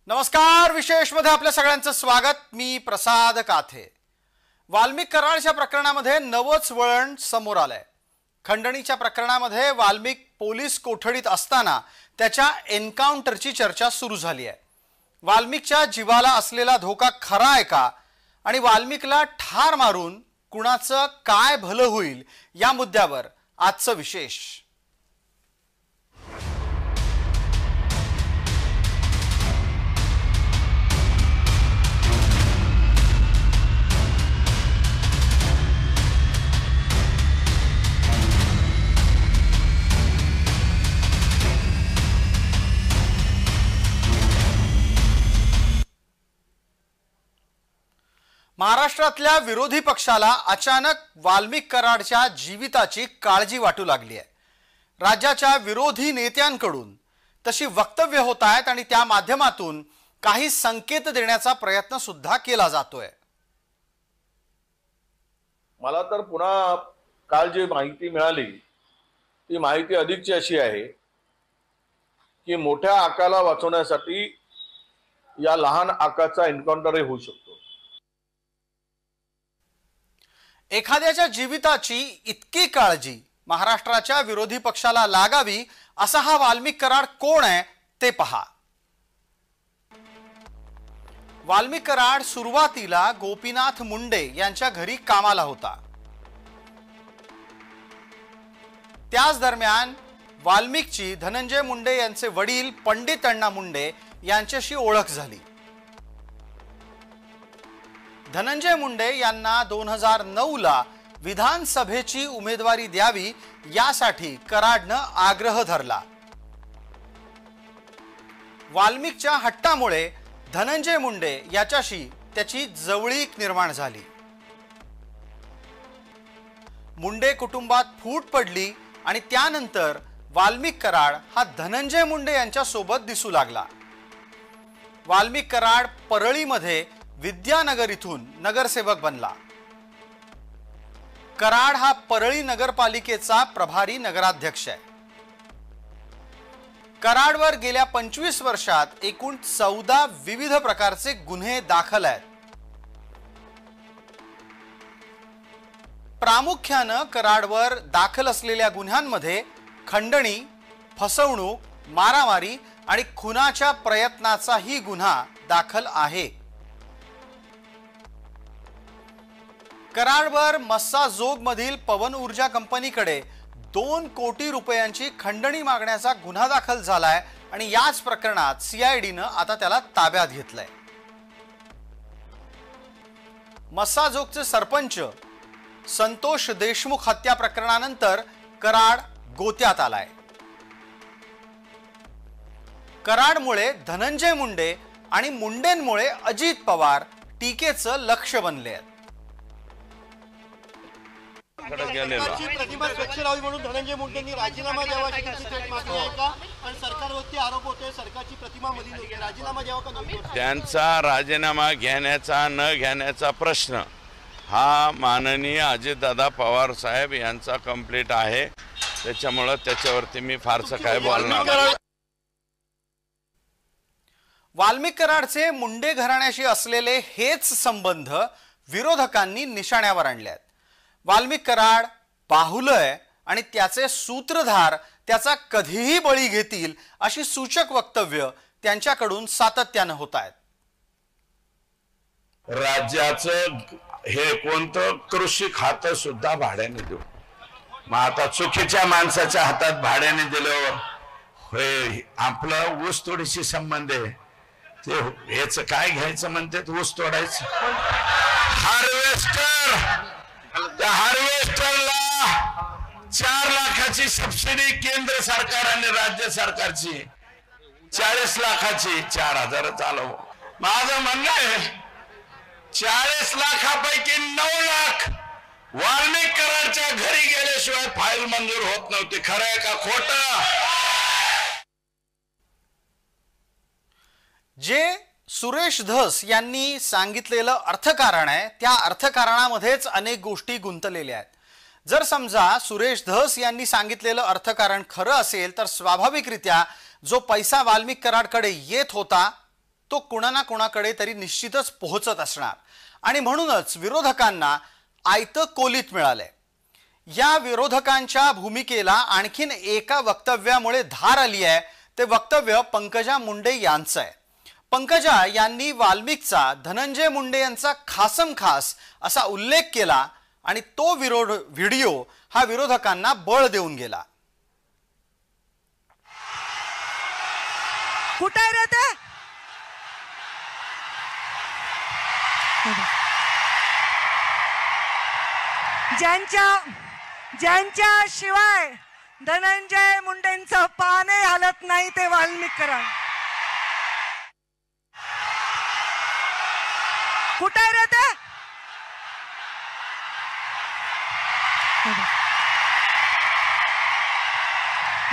नमस्कार, विशेष मध्ये आपल्या सगळ्यांचं स्वागत। मी प्रसाद काथे। वाल्मिक कराडच्या प्रकरणामध्ये नवच वळण समोर आलंय। खंडणीच्या प्रकरणामध्ये वाल्मिक पोलीस कोठडीत असताना त्याच्या एन्काउंटरची चर्चा सुरू झाली आहे। वाल्मिकच्या जीवाला असलेला धोका खरा आहे का आणि वाल्मिकला ठार मारून कुणाचं काय भलं होईल या मुद्द्यावर आजचं विशेष। महाराष्ट्रातल्या विरोधी पक्षाला अचानक वाल्मिक कराडच्या जीविताची काळजी वाटू लागली आहे। राज्याच्या विरोधी नेत्यांकडून तशी वक्तव्य होत आहेत आणि त्या माध्यमातून काही संकेत देण्याचा प्रयत्न सुद्धा केला जातोय। मला तर पुन्हा काल जी माहिती मिळाली ती माहिती अधिकची अशी आहे की मोठ्या आकाला वाचवण्यासाठी या लहान आकाचा एन्काउंटरही होऊ शकतो। एखाद्याच्या जीविताची इतकी काळजी महाराष्ट्राच्या विरोधी पक्षाला लागावी असा हा वाल्मिक कराड कोण आहे ते पहा। वाल्मिक कराड सुरुवातीला गोपीनाथ मुंडे यांच्या घरी कामाला होता। त्याच दरम्यान वाल्मिकची धनंजय मुंडे यांचे वडील पंडित अण्णा मुंडे यांच्याशी ओळख झाली। धनंजय मुंडे यांना 2009 ला विधानसभेची उमेदवारी द्यावी यासाठी कराडनं आग्रह धरला। वाल्मिकच्या हट्टामुळे धनंजय मुंडे याच्याशी त्याची जवळीक निर्माण झाली। मुंडे कुटुंबात फूट पडली आणि त्यानंतर वाल्मिक कराड हा धनंजय मुंडे यांच्या सोबत दिसू लागला। वाल्मिक कराड परळीमध्ये विद्यानगर इथून नगरसेवक बनला। कराड हा परळी नगरपालिकेचा प्रभारी नगराध्यक्ष आहे। कराडवर गेल्या 25 वर्षात एकूण 14 विविध प्रकारचे गुन्हे दाखल आहेत। प्रामुख्याने कराडवर दाखल असलेल्या गुन्ह्यांमध्ये खंडणी, फसवणूक, मारामारी आणि खुनाच्या प्रयत्नाचाही गुन्हा दाखल आहे। कराडवर मस्साजोग मधील पवन ऊर्जा कंपनीकडे 2 कोटी रुपयांची खंडणी मागण्याचा गुन्हा दाखल झालाय आणि याच प्रकरणात सीआयडीनं आता त्याला ताब्यात घेतलंय। मस्साजोगचे सरपंच संतोष देशमुख हत्या प्रकरणानंतर कराड गोत्यात आलाय। कराडमुळे धनंजय मुंडे आणि मुंडेंमुळे अजित पवार टीकेचं लक्ष बनले आहेत। प्रतिमा स्वच्छ राहावी म्हणून धनंजय मुंडेंनी राजीनामा द्यावा अशी थेट मागणी आहे का? आणि सरकारवरती आरोप होतोय सरकारची प्रतिमा मलिन होते, राजीनामा द्यावा का नाही? त्यांचा राजीनामा घेण्याचा न घेण्याचा प्रश्न हा माननीय अजितदादा पवार साहेब यांचा कंप्लीट आहे, त्याच्यामुळे त्याच्यावरती मी फारसं काय बोलणार नाही। वाल्मिक कराडचे मुंडे घराण्याशी असलेले हेच संबंध विरोधकांनी निशाण्यावर आणले आहेत। वाल्मिक कराड बाहुलय आणि त्याचे सूत्रधार त्याचा कधीही बळी घेतील अशी सूचक वक्तव्य त्यांच्याकडून सातत्याने होत आहेत। राज्याचं हे कोणतं कृषी खातं सुद्धा भाड्याने देऊ, मग आता चुकीच्या माणसाच्या हातात भाड्याने दिलं होय। आपलं ऊस तोडीशी संबंध आहे, ते याच काय घ्यायचं म्हणतात, ऊस तोडायचं हार्वेस्टर। त्या हार्वेस्टरला 4 लाखाची सबसिडी केंद्र सरकार आणि राज्य सरकारची 40 लाखाची 4,000 चालव। माझं म्हणणं आहे 40 लाखापैकी 9 लाख वाल्मिक कराडच्या घरी गेल्याशिवाय फाईल मंजूर होत नव्हती। खरं आहे का खोटं? जे सुरेश धस यांनी सांगितलेलं अर्थकारण आहे त्या अर्थकारणामध्येच अनेक गोष्टी गुंतलेल्या आहेत। जर समजा सुरेश धस यांनी सांगितलेलं अर्थकारण खरं असेल तर स्वाभाविकरित्या जो पैसा वाल्मिक कराडकडे येत होता तो कुणा ना कुणाकडे तरी निश्चितच पोहोचत असणार आणि म्हणूनच विरोधकांना आयतं कोलीत मिळालंय। या विरोधकांच्या भूमिकेला आणखीन एका वक्तव्यामुळे धार आली आहे। ते वक्तव्य पंकजा मुंडे यांचं आहे। पंकजा यांनी वाल्मिकचा धनंजय मुंडे यांचा खासमखास असा उल्लेख केला आणि तो व्हिडिओ हा विरोधकांना बळ देऊन गेला। कुठे रे ते? ज्यांच्या शिवाय धनंजय मुंडेंचं पाने हलत नाही ते वाल्मिक कराड। कुठे रे ते?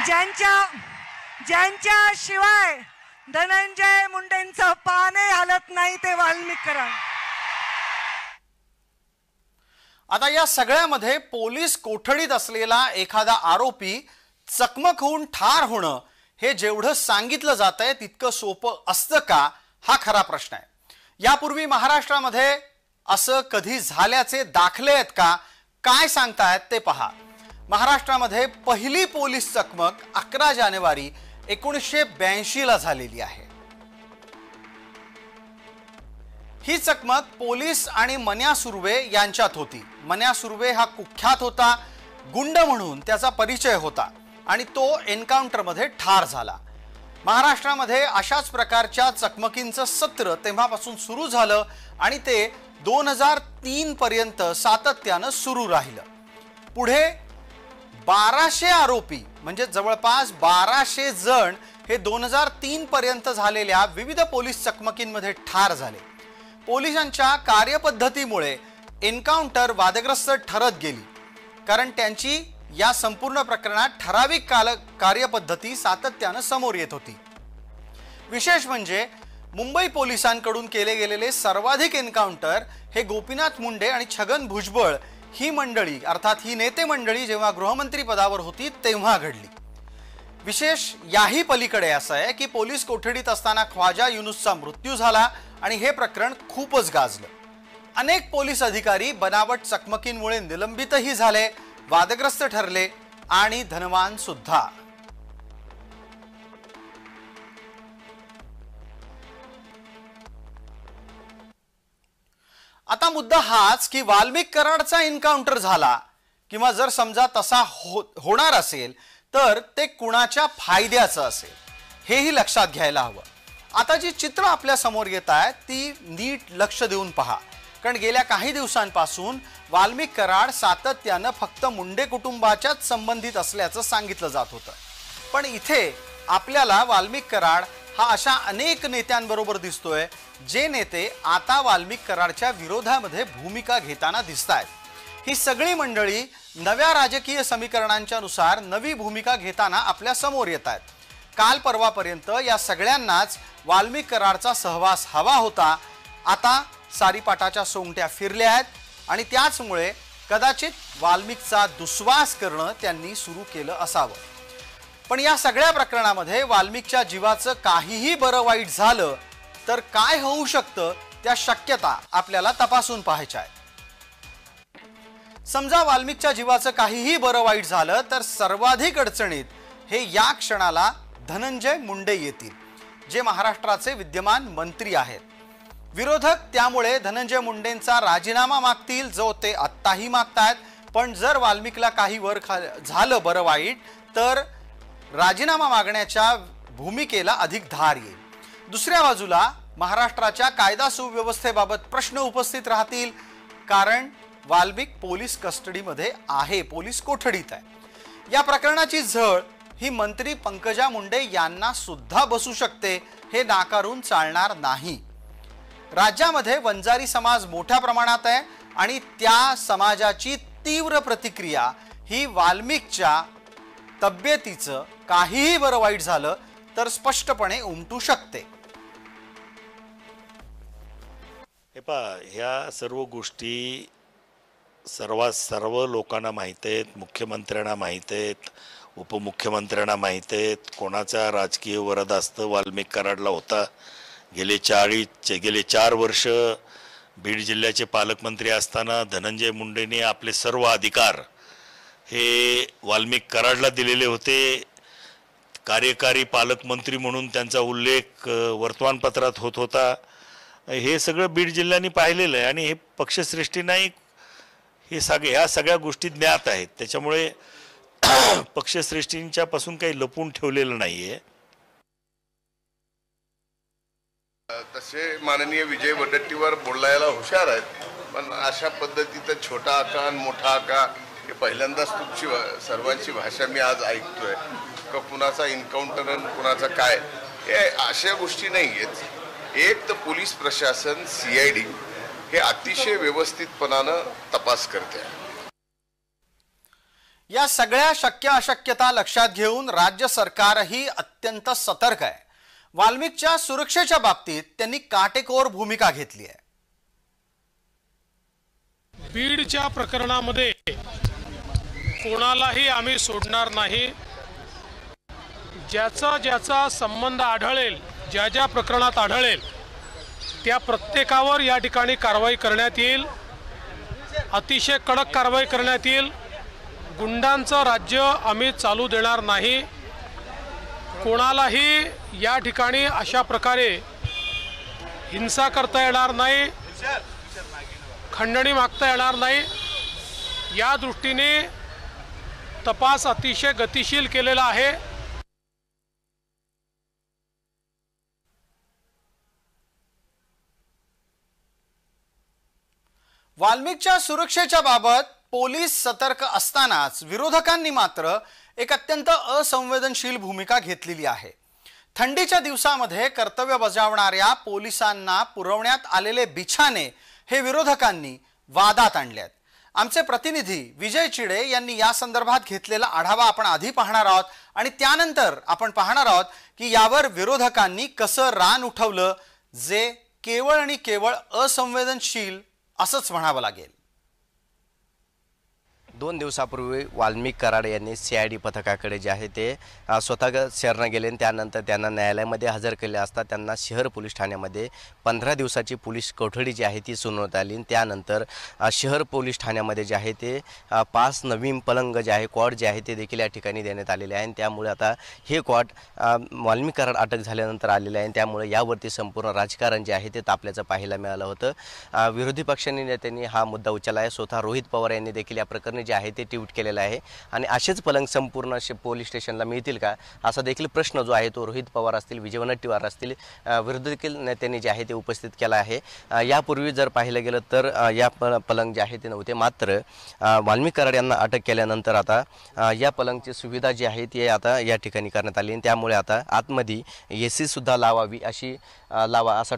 ज्यांच्या शिवाय धनंजय मुंडेंचं पाने हलत नाही ते वाल्मिक कराड। आता या सगळ्यामध्ये पोलीस कोठडीत असलेला एखादा आरोपी चकमक होऊन ठार होणं हे जेवढं सांगितलं जातंय तितकं सोपं असतं का हा खरा प्रश्न आहे। यापूर्वी महाराष्ट्रामध्ये असं कधी झाल्याचे दाखले आहेत का? काय सांगतायत ते पहा। महाराष्ट्रामध्ये पहिली पोलीस चकमक 11 जानेवारी 1982 ला झालेली आहे। ही चकमक पोलीस आणि मन्या सुर्वे यांच्यात होती। मन्या सुर्वे हा कुख्यात होता, गुंड म्हणून त्याचा परिचय होता आणि तो एन्काउंटर मध्ये ठार झाला। महाराष्ट्रामध्ये अशाच प्रकारच्या चकमकींचं सत्र तेव्हापासून सुरू झालं आणि ते 2003 पर्यंत सातत्यानं सुरू राहिलं। पुढे 1200 आरोपी म्हणजे जवळपास 1200 जण हे 2003 पर्यंत झालेल्या विविध पोलीस चकमकींमध्ये ठार झाले। पोलिसांच्या कार्यपद्धतीमुळे एन्काउंटर वादग्रस्त ठरत गेली, कारण त्यांची या संपूर्ण प्रकरणात ठराविक कार्यपद्धती सातत्यानं समोर येत होती। विशेष म्हणजे मुंबई पोलिसांकडून केले गेलेले सर्वाधिक एन्काउंटर हे गोपीनाथ मुंडे आणि छगन भुजबळ ही मंडळी अर्थात ही नेते मंडळी जेव्हा गृहमंत्री पदावर होती तेव्हा घडली। विशेष याही पलीकडे असं आहे की पोलीस कोठडीत असताना ख्वाजा युनुसचा मृत्यू झाला आणि हे प्रकरण खूपच गाजलं। अनेक पोलीस अधिकारी बनावट चकमकींमुळे निलंबितही झाले, वादग्रस्त ठरले आणि धनवान सुद्धा। आता मुद्दा हाच की वाल्मिक कराडचा एन्काउंटर झाला किंवा जर समजा तसा होणार असेल तर ते कुणाच्या फायद्याचं असेल हेही लक्षात घ्यायला हवं। आता जी चित्र आपल्या समोर येत आहेत ती नीट लक्ष देऊन पहा, कारण गेल्या काही दिवसांपासून वाल्मिक कराड सातत्यानं फक्त मुंडे कुटुंबाच्याच संबंधित असल्याचं सांगितलं जात होतं। पण इथे आपल्याला वाल्मिक कराड हा अशा अनेक नेत्यांबरोबर दिसतोय जे नेते आता वाल्मिक कराडच्या विरोधामध्ये भूमिका घेताना दिसतायत। ही सगळी मंडळी नव्या राजकीय समीकरणांच्या नुसार नवी भूमिका घेताना आपल्या समोर येत आहेत। काल परवापर्यंत या सगळ्यांनाच वाल्मिक कराडचा सहवास हवा होता, आता सारीपाटाच्या सोंगट्या फिरल्या आहेत आणि त्याचमुळे कदाचित वाल्मिकचा दुस्वास करणं त्यांनी सुरू केलं असावं। पण या सगळ्या प्रकरणामध्ये वाल्मिकच्या जीवाचं काहीही बरं वाईट झालं तर काय होऊ शकतं त्या शक्यता आपल्याला तपासून पाहायच्या आहेत। समजा वाल्मिकच्या जीवाचं काहीही बरं वाईट झालं तर सर्वाधिक अडचणीत हे या क्षणाला धनंजय मुंडे येतील, जे महाराष्ट्राचे विद्यमान मंत्री आहेत। विरोधक त्यामुळे धनंजय मुंडेंचा राजीनामा मागतील, जो ते आत्ताही मागतायत। पण जर वाल्मिकला काही वर झालं बरं वाईट तर राजीनामा मागण्याच्या भूमिकेला अधिक धार येईल। दुसऱ्या बाजूला महाराष्ट्राच्या कायदा सुव्यवस्थेबाबत प्रश्न उपस्थित राहतील, कारण वाल्मिक पोलीस कस्टडीमध्ये आहे, पोलीस कोठडीत आहे। या प्रकरणाची झळ ही मंत्री पंकजा मुंडे यांना सुद्धा बसू शकते, हे नाकारून चालणार नाही। राज्यामध्ये वंजारी समाज मोठ्या प्रमाणात आहे आणि त्या समाजाची तीव्र प्रतिक्रिया ही वाल्मिकच्या तब्येतीचं काहीही बरं वाईट झालं तर स्पष्टपणे उमटू शकते। ह्या सर्व गोष्टी सर्व लोकांना माहित आहेत, मुख्यमंत्र्यांना माहित आहेत, उपमुख्यमंत्र्यांना माहित आहेत, कोणाचा राजकीय वरदास्त वाल्मिक कराडला होता गेले 4 वर्ष बीड जिल्ह्याचे पालकमंत्री असताना धनंजय मुंडेंनी आपले सर्व अधिकार हे वाल्मिक कराडला दिलेले होते। कार्यकारी पालकमंत्री म्हणून त्यांचा उल्लेख वर्तमानपत्रात होत होता। हे सगळं बीड जिल्ह्याने पाहिलेलं आहे आणि हे पक्षश्रेष्ठी नाही, हे ह्या सगळ्या गोष्टी ज्ञात आहेत। त्याच्यामुळे पक्षश्रेष्ठींच्या पासून काही लपून ठेवलेलं नाहीये। तसे माननीय विजय वडेट्टीवार बोलायला हुशार आहेत, पण अशा पद्धतीचं छोटा आका आणि मोठा आका हे पहिल्यांदाच तुमची सर्वांची भाषा मी आज ऐकतोय का कुणाचा एन्काउंटर आणि कुणाचा काय, हे अशा गोष्टी नाही आहेत। एक तर पोलीस प्रशासन CID हे अतिशय व्यवस्थितपणानं तपास करते। या सगळ्या शक्य अशक्यता लक्षात घेऊन राज्य सरकारही अत्यंत सतर्क आहे। वाल्मिकच्या सुरक्षेच्या बाबतीत त्यांनी काटेकोर भूमिका घेतली आहे। बीडच्या प्रकरणामध्ये कोणालाही आम्ही सोडणार नाही। ज्याचा संबंध आढळेल, ज्या प्रकरणात आढळेल त्या प्रत्येकावर या ठिकाणी कारवाई करण्यात येईल, अतिशय कडक कारवाई करण्यात येईल। गुंडांचं राज्य आम्ही चालू देणार नाही। कोणालाही या ठिकाणी अशा प्रकारे हिंसा करता येणार नाही, खंडणी मागता येणार नाही। या दृष्टीने तपास अतिशय गतिशील केलेला आहे। वाल्मिकच्या सुरक्षेच्या बाबत पोलीस सतर्क असतानाच विरोधकांनी मात्र एक अत्यंत असंवेदनशील भूमिका घेतलेली आहे। थंडीच्या दिवसामध्ये कर्तव्य बजावणाऱ्या पोलिसांना पुरवण्यात आलेले बिछाने हे विरोधकांनी वादात आणलेत। आमचे प्रतिनिधी विजय चिडे यांनी या संदर्भात घेतलेला आढावा आपण आधी पाहणार आहोत आणि त्यानंतर आपण पाहणार आहोत की यावर विरोधकांनी कसं रान उठवलं, जे केवळ आणि केवळ असंवेदनशील असंच म्हणावं लागेल। 2 दिवसापूर्वी वाल्मिक कराड यांनी CID पथकाकडे जे आहे ते स्वतः शरण गेले। त्यानंतर त्यांना न्यायालयामध्ये हजर केले असता त्यांना शहर पोलीस ठाण्यामध्ये 15 दिवसाची पोलीस कोठडी जी आहे ती सुनावण्यात आली। त्यानंतर शहर पोलीस ठाण्यामध्ये जे आहे ते 5 नवीन पलंग जे आहे, क्वॉड जे आहे ते देखील या ठिकाणी देण्यात आलेले आहे। त्यामुळे आता हे क्वॉड वाल्मिक कराड अटक झाल्यानंतर आलेले आहे। त्यामुळे यावरती संपूर्ण राजकारण जे आहे ते तापल्याचं पाहायला मिळालं होतं। विरोधी पक्षांनी नेत्यांनी हा मुद्दा उचलला आहे। स्वतः रोहित पवार यांनी देखील या प्रकरणी जे आहे ते ट्विट केलेलं आहे आणि असेच पलंग संपूर्ण पोलीस स्टेशनला मिळतील का असा देखील प्रश्न जो आहे तो रोहित पवार असतील, विजय वडेट्टीवार असतील, विरोधी देखील नेत्यांनी जे आहे ते उपस्थित केला आहे। यापूर्वी जर पाहिलं गेलं तर या पलंग जे आहे ते नव्हते, मात्र वाल्मिक कराड यांना अटक केल्यानंतर आता या पलंगची सुविधा जी आहे ती आता या ठिकाणी करण्यात आली। त्यामुळे आता आतमध्ये AC सुद्धा लावावी असा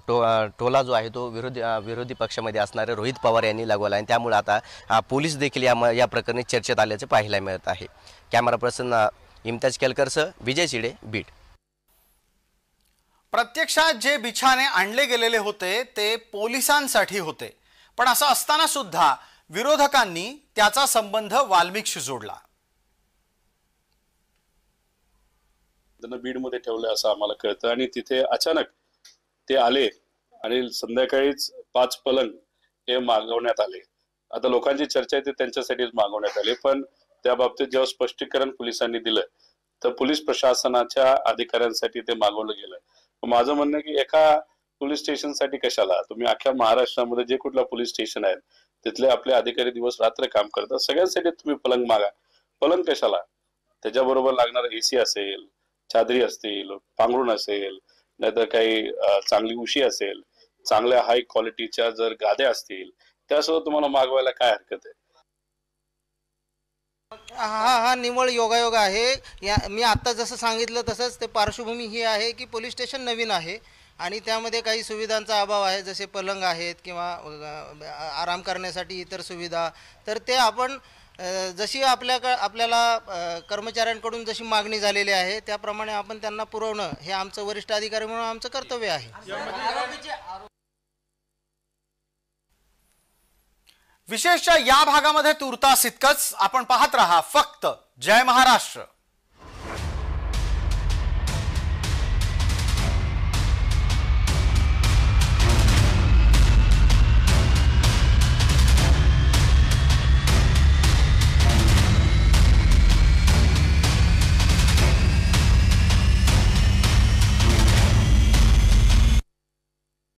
टोला जो आहे तो विरोधी पक्षामध्ये असणारे रोहित पवार यांनी लागवला आहे। त्यामुळे आता पोलीस देखील या प्रकरणी चर्चेत आल्याचे पाहायला मिळत आहे। कॅमेरा पर्सन इम्तियाज केलकरसह विजय चिडे, बीड। प्रत्यक्षात जे बिछाने आणले गेलेले होते ते पोलिसांसाठी होते, पण असं असताना सुद्धा विरोधकांनी त्याचा संबंध वाल्मिकशी जोडला। त्यांना बीडमध्ये ठेवलं असं आम्हाला कळतं आणि तिथे अचानक ते आले आणि संध्याकाळीच 5 पलंग हे मागवण्यात आले। आता लोकांची चर्चा आहे ते त्यांच्यासाठीच मागवण्यात आले, पण त्या बाबतीत जेव्हा स्पष्टीकरण पोलिसांनी दिलं तर पोलीस प्रशासनाच्या अधिकाऱ्यांसाठी ते मागवलं गेलं। माझं म्हणणं की एका पोलीस स्टेशनसाठी कशाला, तुम्ही अख्ख्या महाराष्ट्रामध्ये जे कुठला पोलीस स्टेशन आहेत तिथले आपले अधिकारी दिवस रात्र काम करतात, सगळ्यांसाठी तुम्ही पलंग मागा। पलंग कशाला, त्याच्याबरोबर लागणारा AC असेल, चादरी असतील, पांघरुण असेल, नाहीतर काही चांगली उशी असेल, चांगल्या हाय क्वालिटीच्या जर गाद्या असतील त्यासोबत तुम्हाला मागवायला काय हरकत आहे। हा निवळ योगायोग आहे। मी आता जसं सांगितलं तसंच ते पार्श्वभूमी ही आहे की पोलीस स्टेशन नवीन आहे आणि त्यामध्ये काही सुविधांचा अभाव आहे, जसे पलंग आहेत किंवा आराम करण्यासाठी इतर सुविधा। तर ते आपण जशी आपल्याला कर्मचाऱ्यांकडून जशी मागणी झालेली आहे त्याप्रमाणे आपण त्यांना पुरवणं हे आमचं वरिष्ठ अधिकारी म्हणून आमचं कर्तव्य आहे। विशेषतः या भागामध्ये तुर्तास इतकंच। आपण पाहत रहा फक्त जय महाराष्ट्र।